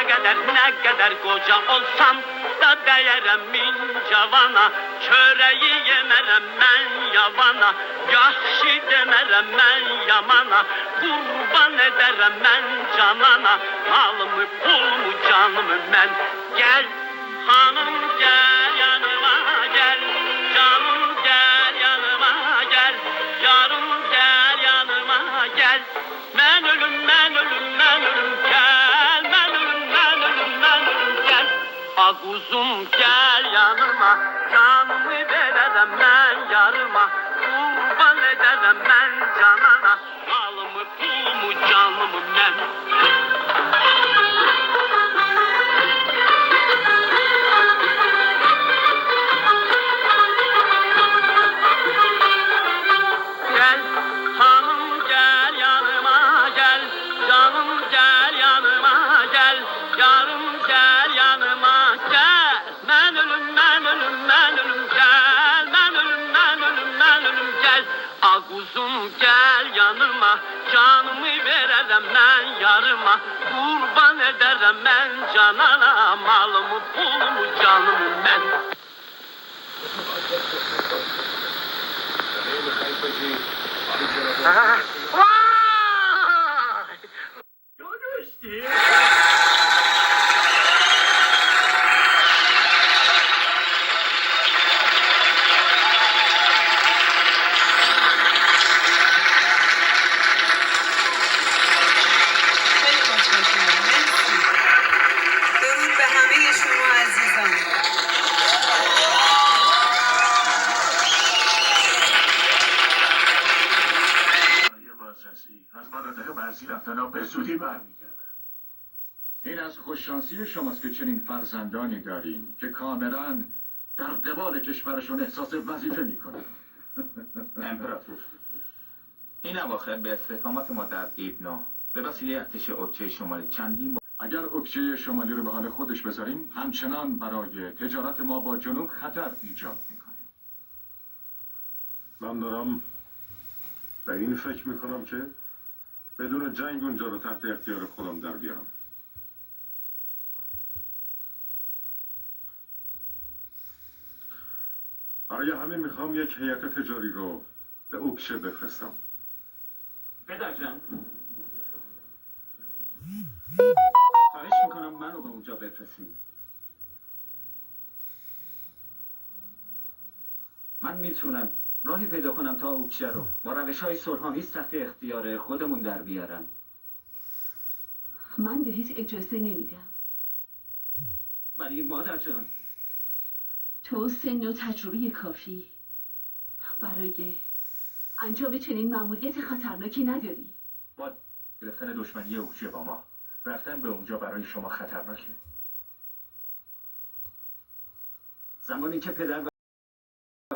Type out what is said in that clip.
ne kadar koca olsam da değerim min cavana. Çöreği yemerem ben yavana, yahşi demerem ben yamana. Kurban ederem ben canana, malımı pulumu canımı ben. Gel hanım gel yanıma gel, canım gel yanıma gel, yarım gel yanıma gel. Ben ölüm ben ölüm ben ölüm gel, ben ölüm ben ölüm ben ölüm gel. Aguzum gel yanıma, canımı veririm ben yarıma. Kurban ederim ben canana, malımı pulumu canımı ben. Gel hanım gel yanıma gel, canım gel yanıma gel, yarım gel yanıma gel. Ben ölüm ben ölüm ben ölüm gel, ben ölüm ben ölüm ben ölüm gel. Aguzum gel yanıma, canımı veririm ben yarıma. Kurban ederim ben canana, malımı pulumu canımı ben. Vay! Görüştü. خیلی متشکرم. مرسی. درود به همه شما عزیزان. بازرسی از مناطق مرزی رفتن به زودی برمیگردن. این از خوششانسی شماست که چنین فرزندانی دارین که کاملا در قبال کشورشون احساس وظیفه میکنن. امپراتور، این اواخر به استحکامات ما در ایبنا به وسیله ارتش اوکچه شمالی چندین اگر اوکچه شمالی رو به حال خودش بذاریم همچنان برای تجارت ما با جنوب خطر ایجاد میکنیم. من دارم به این فکر میکنم که بدون جنگ اونجا رو تحت اختیار خودم در بیارم. برای همین میخوام یک هیئت تجاری رو به اوکشه بفرستم. پدر جان، خواهش میکنم منو به اونجا بفرستین. من میتونم راهی پیدا کنم تا اوکشه رو با روش‌های صلح‌آمیز تحت اختیار خودمون در بیارم. من بهت اجازه نمیدم. ولی مادر جان، تو سن و تجربه کافی برای انجام چنین مأموریت خطرناکی نداری. با گرفتن دشمنی اوکچه با ما رفتن به اونجا برای شما خطرناکه. زمانی که پدر